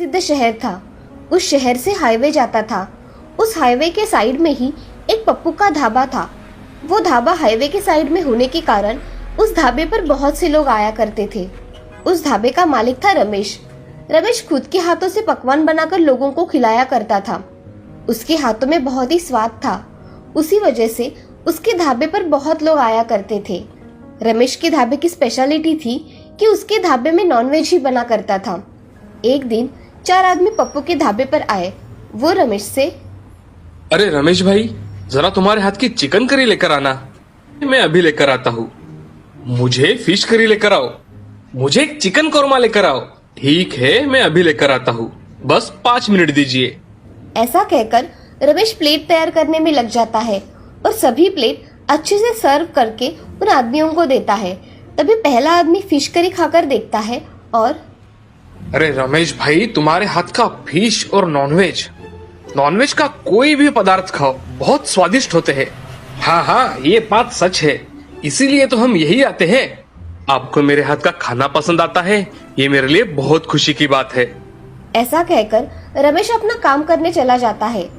प्रसिद्ध शहर था। उस शहर से हाईवे जाता था। उस हाईवे के साइड में ही एक पप्पू का ढाबा था। वो ढाबा हाईवे के साइड में होने के कारण उस ढाबे पर बहुत से लोग आया करते थे। उस ढाबे का मालिक था रमेश। रमेश खुद के हाथों से पकवान बनाकर लोगों को खिलाया करता था। उसके हाथों में बहुत ही स्वाद था। उसी वजह से उसके ढाबे पर बहुत लोग आया करते थे। रमेश के ढाबे की स्पेशलिटी थी कि उसके ढाबे में नॉनवेज ही बना करता था। एक दिन 4 आदमी पप्पू के ढाबे पर आए। वो रमेश से, अरे रमेश भाई, जरा तुम्हारे हाथ की चिकन करी लेकर आना। मैं अभी लेकर आता हूँ। मुझे फिश करी लेकर आओ। मुझे एक चिकन कौरमा लेकर आओ। ठीक है, मैं अभी लेकर आता हूँ, बस 5 मिनट दीजिए। ऐसा कहकर रमेश प्लेट तैयार करने में लग जाता है और सभी प्लेट अच्छे से सर्व करके उन आदमियों को देता है। तभी पहला आदमी फिश करी खाकर देखता है और, अरे रमेश भाई, तुम्हारे हाथ का फिश और नॉनवेज का कोई भी पदार्थ खाओ, बहुत स्वादिष्ट होते हैं। हाँ हाँ, ये बात सच है, इसीलिए तो हम यही आते हैं। आपको मेरे हाथ का खाना पसंद आता है, ये मेरे लिए बहुत खुशी की बात है। ऐसा कहकर रमेश अपना काम करने चला जाता है।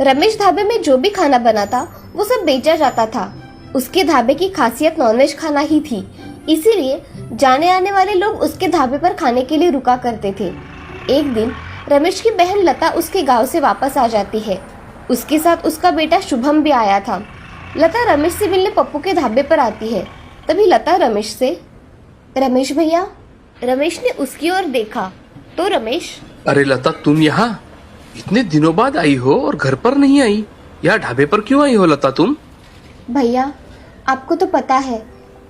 रमेश ढाबे में जो भी खाना बनाता वो सब बेचा जाता था। उसके ढाबे की खासियत नॉनवेज खाना ही थी, इसीलिए जाने आने वाले लोग उसके ढाबे पर खाने के लिए रुका करते थे। एक दिन रमेश की बहन लता उसके गांव से वापस आ जाती है। उसके साथ उसका बेटा शुभम भी आया था। लता रमेश से मिलने पप्पू के ढाबे पर आती है। तभी लता रमेश से, रमेश भैया। रमेश ने उसकी ओर देखा तो रमेश, अरे लता, तुम यहाँ इतने दिनों बाद आई हो और घर पर नहीं आई? यहाँ ढाबे पर क्यों आई हो लता तुम? भैया, आपको तो पता है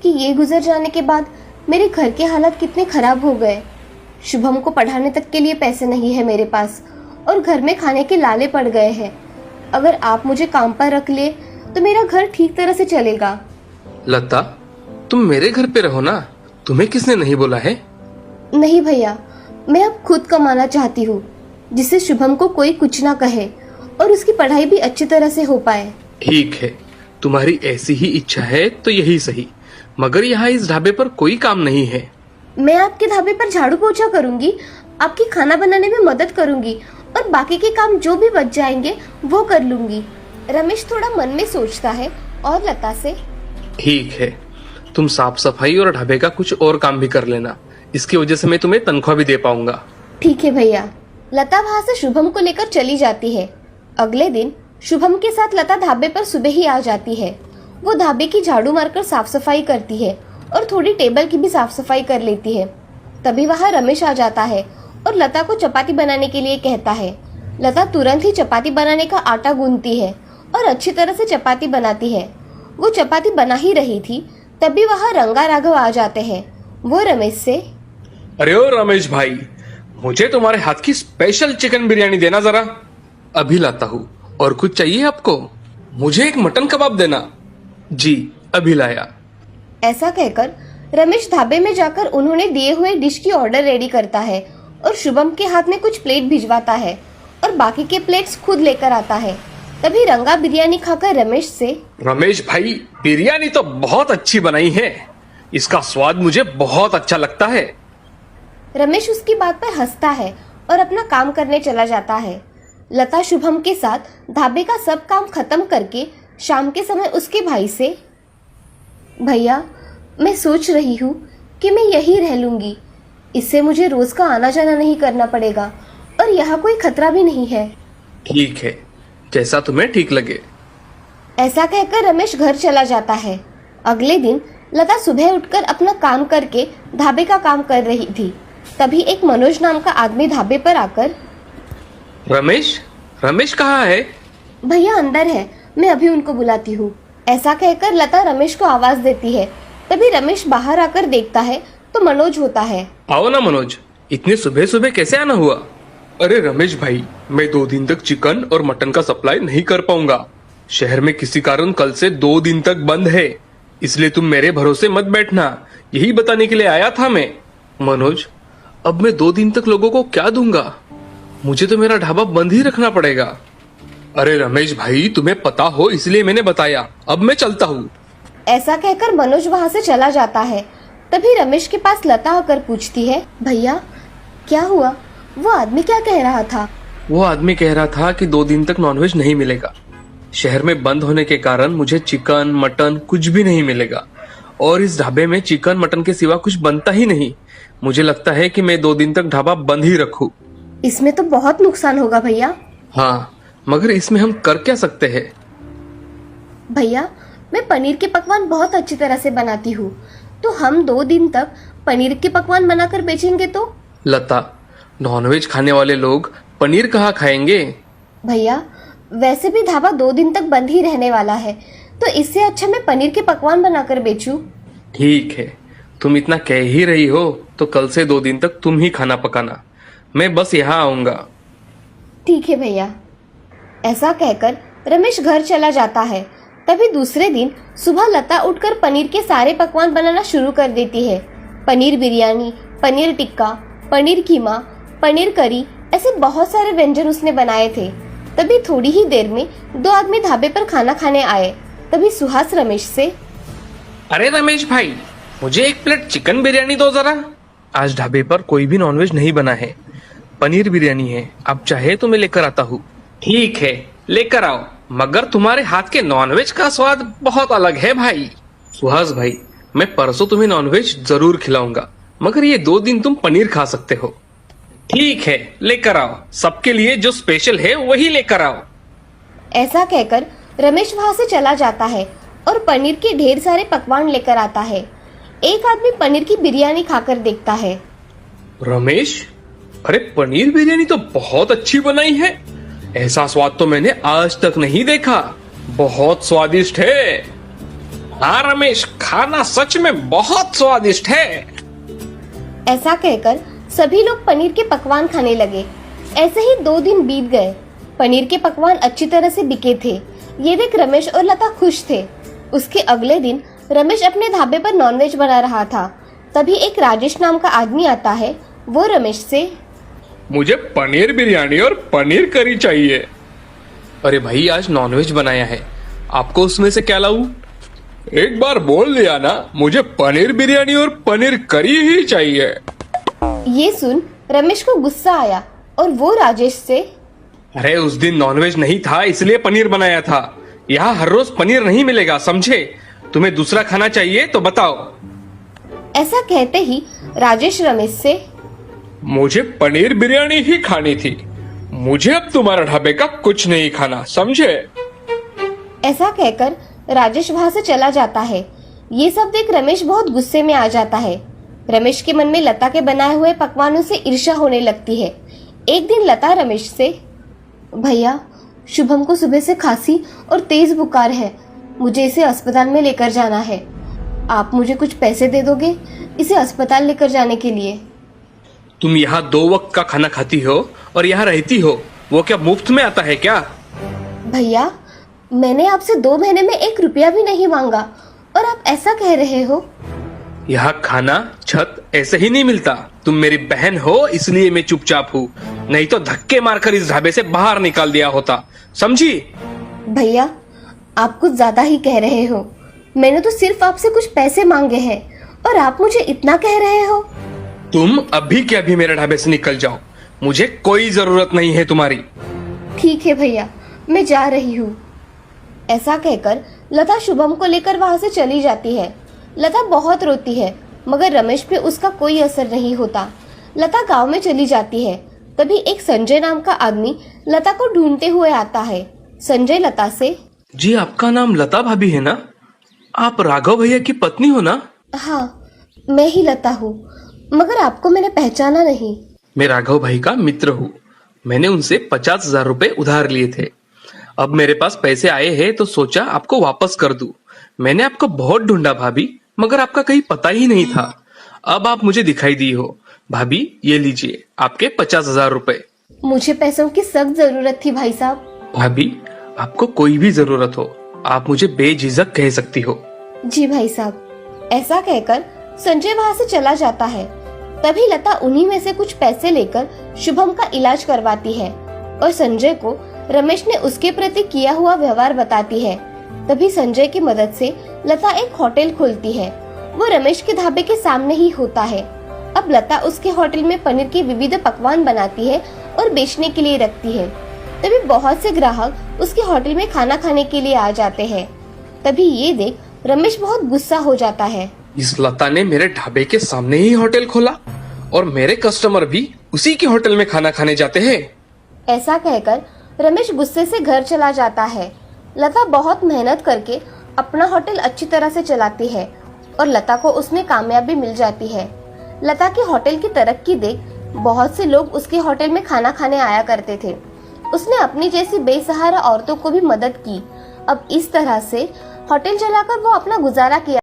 कि ये गुजर जाने के बाद मेरे घर के हालात कितने खराब हो गए। शुभम को पढ़ाने तक के लिए पैसे नहीं है मेरे पास और घर में खाने के लाले पड़ गए हैं। अगर आप मुझे काम पर रख ले तो मेरा घर ठीक तरह से चलेगा। लता, तुम मेरे घर पे रहो ना, तुम्हें किसने नहीं बोला है? नहीं भैया, मैं अब खुद कमाना चाहती हूँ, जिससे शुभम को कोई कुछ ना कहे और उसकी पढ़ाई भी अच्छी तरह से हो पाए। ठीक है, तुम्हारी ऐसी ही इच्छा है तो यही सही, मगर यहाँ इस ढाबे पर कोई काम नहीं है। मैं आपके ढाबे पर झाड़ू पोछा करूंगी, आपकी खाना बनाने में मदद करूंगी और बाकी के काम जो भी बच जाएंगे वो कर लूंगी। रमेश थोड़ा मन में सोचता है और लता से, ठीक है, तुम साफ सफाई और ढाबे का कुछ और काम भी कर लेना, इसकी वजह से मैं तुम्हें तनख्वाह भी दे पाऊंगा। ठीक है भैया। लता वहाँ से शुभम को लेकर चली जाती है। अगले दिन शुभम के साथ लता ढाबे पर सुबह ही आ जाती है। वो ढाबे की झाड़ू मारकर साफ सफाई करती है और थोड़ी टेबल की भी साफ सफाई कर लेती है। तभी वहाँ रमेश आ जाता है और लता को चपाती बनाने के लिए कहता है। लता तुरंत ही चपाती बनाने का आटा गूंथती है और अच्छी तरह से चपाती बनाती है। वो चपाती बना ही रही थी, तभी वहाँ रंगा राघव आ जाते हैं। वो रमेश से, अरे ओ रमेश भाई, मुझे तुम्हारे हाथ की स्पेशल चिकन बिरयानी देना जरा। अभी लाता हूँ। और कुछ चाहिए आपको? मुझे एक मटन कबाब देना। जी, अभी लाया। ऐसा कहकर रमेश ढाबे में जाकर उन्होंने दिए हुए डिश की ऑर्डर रेडी करता है और शुभम के हाथ में कुछ प्लेट भिजवाता है और बाकी के प्लेट्स खुद लेकर आता है। तभी रंगा बिरयानी खाकर रमेश से, रमेश भाई, बिरयानी तो बहुत अच्छी बनाई है, इसका स्वाद मुझे बहुत अच्छा लगता है। रमेश उसकी बात पर हंसता है और अपना काम करने चला जाता है। लता शुभम के साथ ढाबे का सब काम खत्म करके शाम के समय उसके भाई से, भैया, मैं सोच रही हूँ कि मैं यहीं रह लूंगी, इससे मुझे रोज का आना जाना नहीं करना पड़ेगा और यहाँ कोई खतरा भी नहीं है। ठीक है, जैसा तुम्हें ठीक लगे। ऐसा कहकर रमेश घर चला जाता है। अगले दिन लता सुबह उठकर अपना काम करके ढाबे का काम कर रही थी। तभी एक मनोज नाम का आदमी ढाबे पर आकर, रमेश कहाँ है? भैया अंदर है, मैं अभी उनको बुलाती हूँ। ऐसा कहकर लता रमेश को आवाज देती है। तभी रमेश बाहर आकर देखता है तो मनोज होता है। आओ ना मनोज, इतने सुबह सुबह कैसे आना हुआ? अरे रमेश भाई, मैं 2 दिन तक चिकन और मटन का सप्लाई नहीं कर पाऊंगा। शहर में किसी कारण कल से 2 दिन तक बंद है, इसलिए तुम मेरे भरोसे मत बैठना, यही बताने के लिए आया था मैं। मनोज, अब मैं 2 दिन तक लोगों को क्या दूंगा? मुझे तो मेरा ढाबा बंद ही रखना पड़ेगा। अरे रमेश भाई, तुम्हें पता हो इसलिए मैंने बताया, अब मैं चलता हूँ। ऐसा कहकर मनोज वहाँ से चला जाता है। तभी रमेश के पास लता आकर पूछती है, भैया क्या हुआ, वो आदमी क्या कह रहा था? वो आदमी कह रहा था कि 2 दिन तक नॉनवेज नहीं मिलेगा। शहर में बंद होने के कारण मुझे चिकन मटन कुछ भी नहीं मिलेगा और इस ढाबे में चिकन मटन के सिवा कुछ बनता ही नहीं। मुझे लगता है कि मैं 2 दिन तक ढाबा बंद ही रखूं। इसमें तो बहुत नुकसान होगा भैया। हाँ, मगर इसमें हम कर क्या सकते हैं? भैया, मैं पनीर के पकवान बहुत अच्छी तरह से बनाती हूँ, तो हम 2 दिन तक पनीर के पकवान बनाकर बेचेंगे तो? लता, नॉनवेज खाने वाले लोग पनीर कहाँ खाएंगे? भैया, वैसे भी ढाबा 2 दिन तक बंद ही रहने वाला है, तो इससे अच्छा मैं पनीर के पकवान बनाकर बेचूं। ठीक है, तुम इतना कह ही रही हो तो कल से 2 दिन तक तुम ही खाना पकाना। मैं बस यहाँ आऊंगा। ठीक है भैया। ऐसा कहकर रमेश घर चला जाता है। तभी दूसरे दिन सुबह लता उठकर पनीर के सारे पकवान बनाना शुरू कर देती है। पनीर बिरयानी, पनीर टिक्का, पनीर कीमा, पनीर करी, ऐसे बहुत सारे व्यंजन उसने बनाए थे। तभी थोड़ी ही देर में 2 आदमी ढाबे पर खाना खाने आए। तभी सुहास रमेश से, अरे रमेश भाई, मुझे 1 प्लेट चिकन बिरयानी दो जरा। आज ढाबे पर कोई भी नॉनवेज नहीं बना है, पनीर बिरयानी है। आप चाहे तो मैं लेकर आता हूँ। ठीक है, लेकर आओ, मगर तुम्हारे हाथ के नॉनवेज का स्वाद बहुत अलग है भाई। सुहास भाई, मैं परसों तुम्हें नॉनवेज जरूर खिलाऊंगा, मगर ये 2 दिन तुम पनीर खा सकते हो। ठीक है, लेकर आओ, सबके लिए जो स्पेशल है वही लेकर आओ। ऐसा कहकर रमेश वहां से चला जाता है और पनीर के ढेर सारे पकवान लेकर आता है। एक आदमी पनीर की बिरयानी खाकर देखता है। रमेश, अरे पनीर बिरयानी तो बहुत अच्छी बनाई है। ऐसा स्वाद तो मैंने आज तक नहीं देखा। बहुत स्वादिष्ट है। हाँ रमेश, खाना सच में बहुत स्वादिष्ट है। ऐसा कहकर सभी लोग पनीर के पकवान खाने लगे। ऐसे ही 2 दिन बीत गए। पनीर के पकवान अच्छी तरह से बिके थे। ये देख रमेश और लता खुश थे। उसके अगले दिन रमेश अपने ढाबे पर नॉनवेज बना रहा था। तभी एक राजेश नाम का आदमी आता है। वो रमेश से, मुझे पनीर बिरयानी और पनीर करी चाहिए। अरे भाई, आज नॉनवेज बनाया है, आपको उसमें से क्या लाऊं? एक बार बोल दिया ना, मुझे पनीर बिरयानी और पनीर करी ही चाहिए। ये सुन रमेश को गुस्सा आया और वो राजेश से, अरे उस दिन नॉनवेज नहीं था इसलिए पनीर बनाया था। यहाँ हर रोज पनीर नहीं मिलेगा, समझे? तुम्हें दूसरा खाना चाहिए तो बताओ। ऐसा कहते ही राजेश रमेश से, मुझे पनीर बिरयानी ही खानी थी। मुझे अब तुम्हारा ढाबे का कुछ नहीं खाना, समझे? ऐसा कहकर राजेश वहां से चला जाता है। ये सब देख रमेश बहुत गुस्से में आ जाता है। रमेश के मन में लता के बनाए हुए पकवानों से ईर्ष्या होने लगती है। एक दिन लता रमेश से, भैया, शुभम को सुबह से खांसी और तेज बुखार है। मुझे इसे अस्पताल में लेकर जाना है। आप मुझे कुछ पैसे दे दोगे इसे अस्पताल लेकर जाने के लिए? तुम यहाँ 2 वक्त का खाना खाती हो और यहाँ रहती हो, वो क्या मुफ्त में आता है क्या? भैया, मैंने आपसे 2 महीने में 1 रुपया भी नहीं मांगा और आप ऐसा कह रहे हो? यहाँ खाना छत ऐसे ही नहीं मिलता। तुम मेरी बहन हो इसलिए मैं चुपचाप हूँ, नहीं तो धक्के मारकर इस ढाबे से बाहर निकाल दिया होता, समझी? भैया, आप कुछ ज्यादा ही कह रहे हो। मैंने तो सिर्फ आपसे कुछ पैसे मांगे हैं और आप मुझे इतना कह रहे हो। तुम अभी के अभी मेरे ढाबे से निकल जाओ, मुझे कोई जरूरत नहीं है तुम्हारी। ठीक है भैया, मैं जा रही हूँ। ऐसा कहकर लता शुभम को लेकर वहां से चली जाती है। लता बहुत रोती है, मगर रमेश पे उसका कोई असर नहीं होता। लता गांव में चली जाती है। तभी एक संजय नाम का आदमी लता को ढूंढते हुए आता है। संजय लता से, जी आपका नाम लता भाभी है ना? आप राघव भैया की पत्नी हो ना? हाँ, मैं ही लता हूँ, मगर आपको मैंने पहचाना नहीं। मैं राघव भाई का मित्र हूँ। मैंने उनसे 50,000 रुपए उधार लिए थे। अब मेरे पास पैसे आए हैं तो सोचा आपको वापस कर दूं। मैंने आपको बहुत ढूंढा भाभी, मगर आपका कहीं पता ही नहीं था। अब आप मुझे दिखाई दी हो। भाभी, ये लीजिए आपके 50,000 रुपए। मुझे पैसों की सख्त जरूरत थी भाई साहब। भाभी, आपको कोई भी जरूरत हो आप मुझे बेझिझक कह सकती हो। जी भाई साहब। ऐसा कहकर संजय वहां से चला जाता है। तभी लता उन्हीं में से कुछ पैसे लेकर शुभम का इलाज करवाती है और संजय को रमेश ने उसके प्रति किया हुआ व्यवहार बताती है। तभी संजय की मदद से लता एक होटल खोलती है। वो रमेश के ढाबे के सामने ही होता है। अब लता उसके होटल में पनीर के विविध पकवान बनाती है और बेचने के लिए रखती है। तभी बहुत से ग्राहक उसके होटल में खाना खाने के लिए आ जाते हैं। तभी ये देख रमेश बहुत गुस्सा हो जाता है। इस लता ने मेरे ढाबे के सामने ही होटल खोला और मेरे कस्टमर भी उसी के होटल में खाना खाने जाते हैं। ऐसा कहकर रमेश गुस्से से घर चला जाता है। लता बहुत मेहनत करके अपना होटल अच्छी तरह से चलाती है और लता को उसमें कामयाबी मिल जाती है। लता के होटल की तरक्की देख बहुत से लोग उसके होटल में खाना खाने आया करते थे। उसने अपनी जैसी बेसहारा औरतों को भी मदद की। अब इस तरह से होटल चलाकर वो अपना गुजारा किया